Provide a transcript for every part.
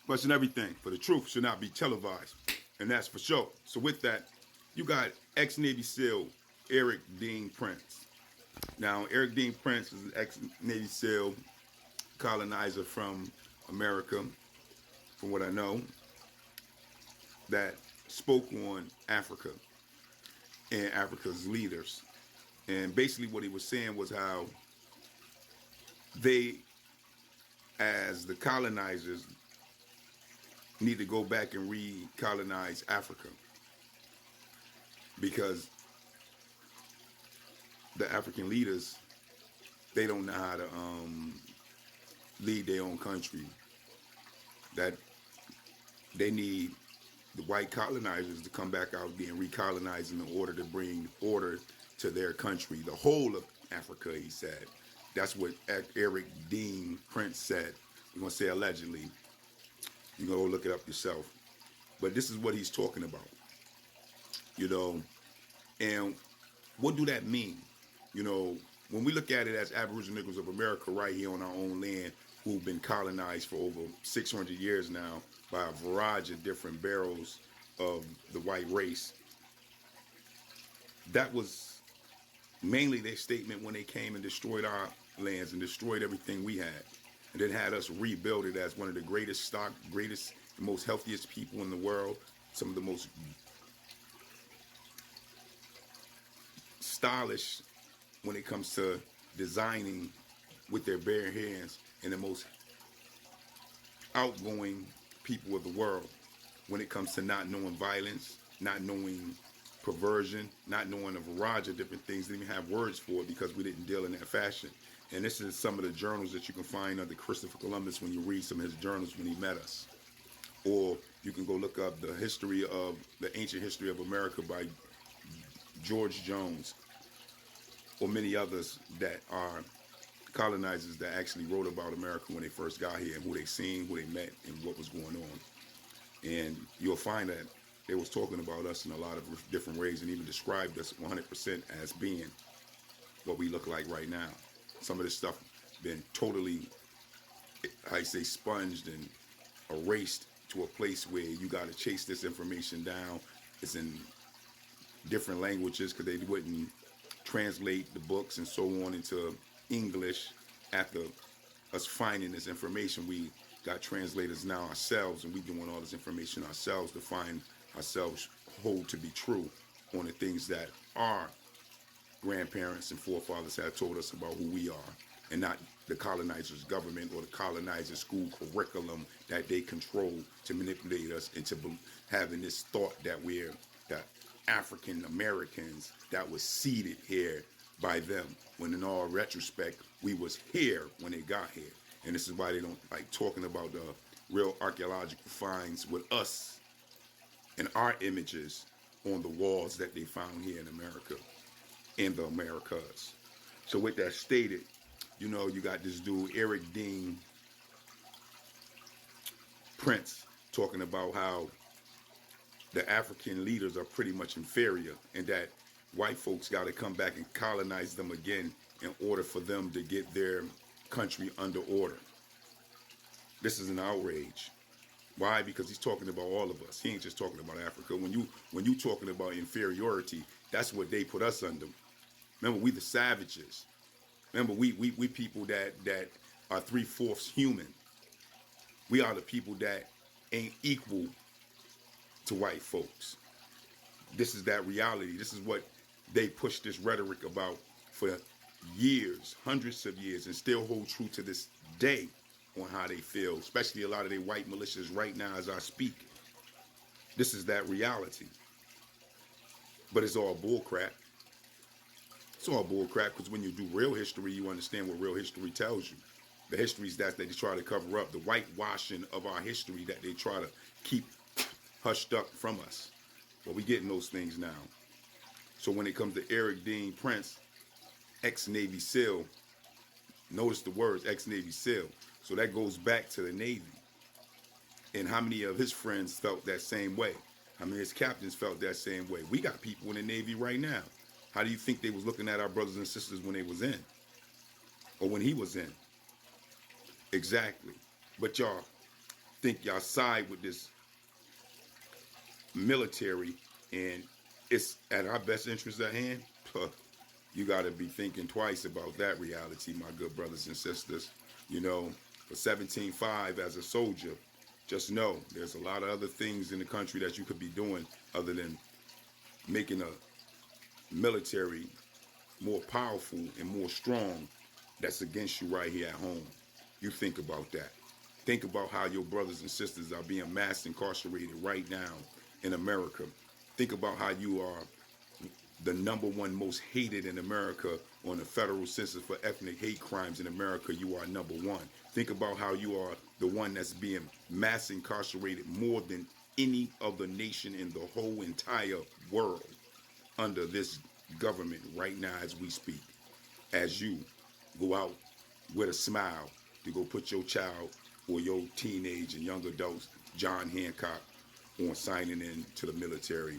Question everything, for the truth should not be televised. And that's for sure. So with that, you got ex-Navy SEAL Erick Dean Prince. Now, Erick Dean Prince is an ex-Navy SEAL colonizer from America, from what I know, that spoke on Africa and Africa's leaders. And basically what he was saying was how they, as the colonizers, need to go back and recolonize Africa because the African leaders, they don't know how to lead their own country. That they need the white colonizers to come back out there and recolonize in order to bring order to their country, the whole of Africa, he said. That's what Erick Dean Prince said. I'm going to say allegedly. You can go look it up yourself. But this is what he's talking about. You know, and what do that mean? You know, when we look at it as Aboriginal Negroes of America right here on our own land, who've been colonized for over 600 years now by a variety of different barrels of the white race, that was mainly their statement when they came and destroyed our lands and destroyed everything we had. And then had us rebuild it as one of the greatest the most healthiest people in the world, some of the most stylish when it comes to designing with their bare hands, and the most outgoing people of the world when it comes to not knowing violence, not knowing perversion, not knowing a variety of different things. They didn't even have words for it because we didn't deal in that fashion. And this is some of the journals that you can find under Christopher Columbus when you read some of his journals when he met us. Or you can go look up the ancient history of America by George Jones, or many others that are colonizers that actually wrote about America when they first got here and who they seen, who they met, and what was going on. And you'll find that they was talking about us in a lot of different ways and even described us 100% as being what we look like right now. Some of this stuff been totally, I say, sponged and erased to a place where you got to chase this information down. It's in different languages because they wouldn't translate the books and so on into English. After us finding this information, we got translators now ourselves, and we doing all this information ourselves to find ourselves hold to be true on the things that our grandparents and forefathers had told us about who we are, and not the colonizers' government or the colonizers' school curriculum that they control to manipulate us into having this thought that we're the African Americans that was seeded here by them, when in all retrospect we was here when they got here. And this is why they don't like talking about the real archaeological finds with us and our images on the walls that they found here in America, in the Americas. So with that stated, you know, you got this dude Erick Dean Prince talking about how the African leaders are pretty much inferior and that white folks got to come back and colonize them again in order for them to get their country under order. This is an outrage. Why? Because he's talking about all of us. He ain't just talking about Africa. When you talking about inferiority, that's what they put us under. Remember, we the savages. Remember, we people that are 3/4 human. We are the people that ain't equal to white folks. This is that reality. This is what they push this rhetoric about for years, hundreds of years, and still hold true to this day on how they feel, especially a lot of their white militias right now as I speak. This is that reality. But it's all bullcrap. It's all bullcrap because when you do real history, you understand what real history tells you. The histories that they try to cover up, the whitewashing of our history that they try to keep hushed up from us. Well, we getting those things now. So when it comes to Erick Dean Prince, ex-Navy SEAL, notice the words ex-Navy SEAL. So that goes back to the Navy. And how many of his friends felt that same way? How many of his captains felt that same way? We got people in the Navy right now. How do you think they was looking at our brothers and sisters when they was in? Or when he was in? Exactly. But y'all, think y'all side with this military and it's at our best interest at hand, you got to be thinking twice about that reality, my good brothers and sisters. You know, for 17.5 as a soldier, just know there's a lot of other things in the country that you could be doing other than making a military more powerful and more strong that's against you right here at home. You think about that. Think about how your brothers and sisters are being mass incarcerated right now in America. Think about how you are the number one most hated in America on the federal census for ethnic hate crimes in America. You are number one. Think about how you are the one that's being mass incarcerated more than any other nation in the whole entire world under this government right now as we speak. As you go out with a smile to go put your child or your teenage and young adults, John Hancock, on signing in to the military.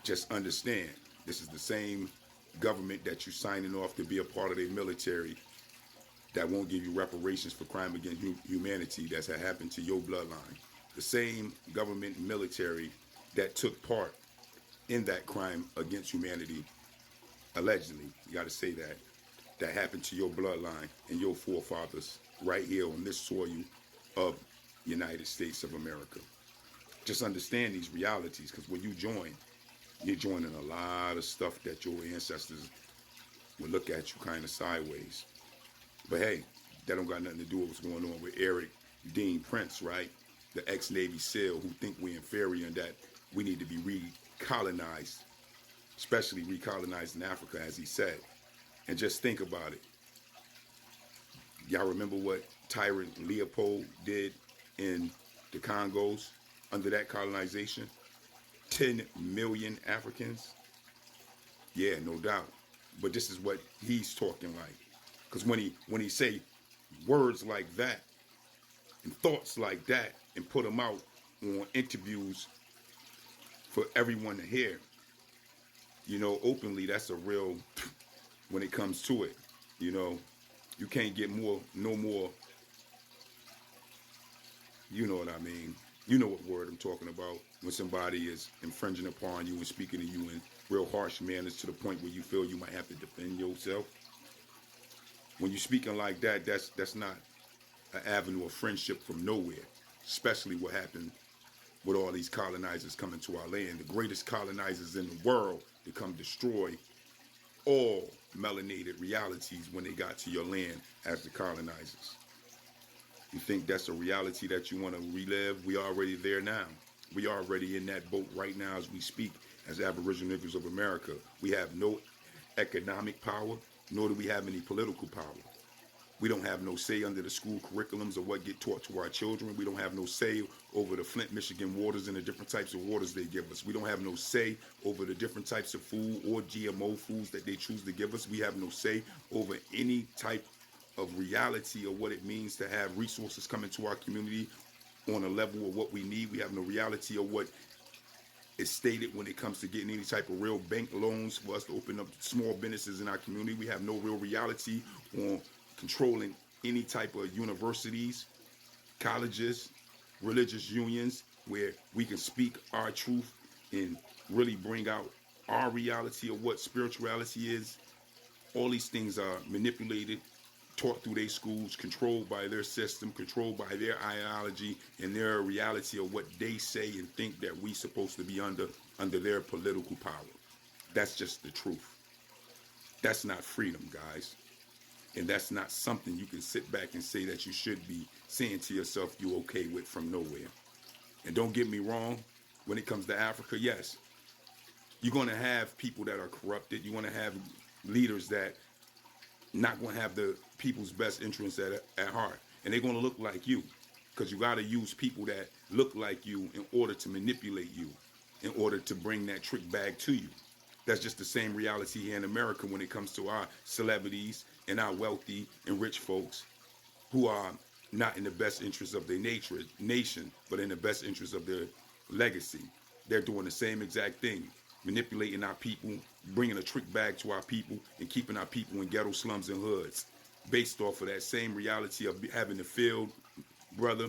Just understand, this is the same government that you're signing off to be a part of their military that won't give you reparations for crime against humanity that's happened to your bloodline. The same government and military that took part in that crime against humanity, allegedly, you got to say that happened to your bloodline and your forefathers right here on this soil of United States of America. Just understand these realities, because when you join, you're joining a lot of stuff that your ancestors will look at you kind of sideways. But hey, that don't got nothing to do with what's going on with Erick Dean Prince, right? The ex-Navy SEAL who think we're inferior and that we need to be recolonized, especially recolonized in Africa, as he said. And just think about it. Y'all remember what Tyrant Leopold did in the Congos under that colonization? 10 million Africans? Yeah, no doubt. But this is what he's talking like. Because when he say words like that and thoughts like that and put them out on interviews for everyone to hear, you know, openly, that's a real, when it comes to it, you know, you can't get no more, you know what I mean. You know what word I'm talking about when somebody is infringing upon you and speaking to you in real harsh manners to the point where you feel you might have to defend yourself. When you're speaking like that, that's not an avenue of friendship from nowhere, especially what happened with all these colonizers coming to our land. The greatest colonizers in the world to come destroy all melanated realities when they got to your land as the colonizers. You think that's a reality that you want to relive? We already there now. We already in that boat right now as we speak as Aboriginal Negroes of America. We have no economic power, nor do we have any political power. We don't have no say under the school curriculums of what get taught to our children. We don't have no say over the Flint, Michigan waters and the different types of waters they give us. We don't have no say over the different types of food or GMO foods that they choose to give us. We have no say over any type of reality of what it means to have resources coming to our community on a level of what we need. We have no reality of what is stated when it comes to getting any type of real bank loans for us to open up small businesses in our community. We have no real reality on controlling any type of universities, colleges, religious unions where we can speak our truth and really bring out our reality of what spirituality is. All these things are manipulated, taught through their schools, controlled by their system, controlled by their ideology and their reality of what they say and think that we supposed to be under their political power. That's just the truth. That's not freedom, guys. And that's not something you can sit back and say that you should be saying to yourself you okay with from nowhere. And don't get me wrong, when it comes to Africa, yes, you're going to have people that are corrupted. You're going to have leaders that not going to have the people's best interests at heart. And they're going to look like you, because you got to use people that look like you in order to manipulate you, in order to bring that trick bag to you. That's just the same reality here in America when it comes to our celebrities and our wealthy and rich folks who are not in the best interest of their nation, but in the best interest of their legacy. They're doing the same exact thing, manipulating our people, bringing a trick bag to our people, and keeping our people in ghetto slums and hoods, based off of that same reality of having the field, brother,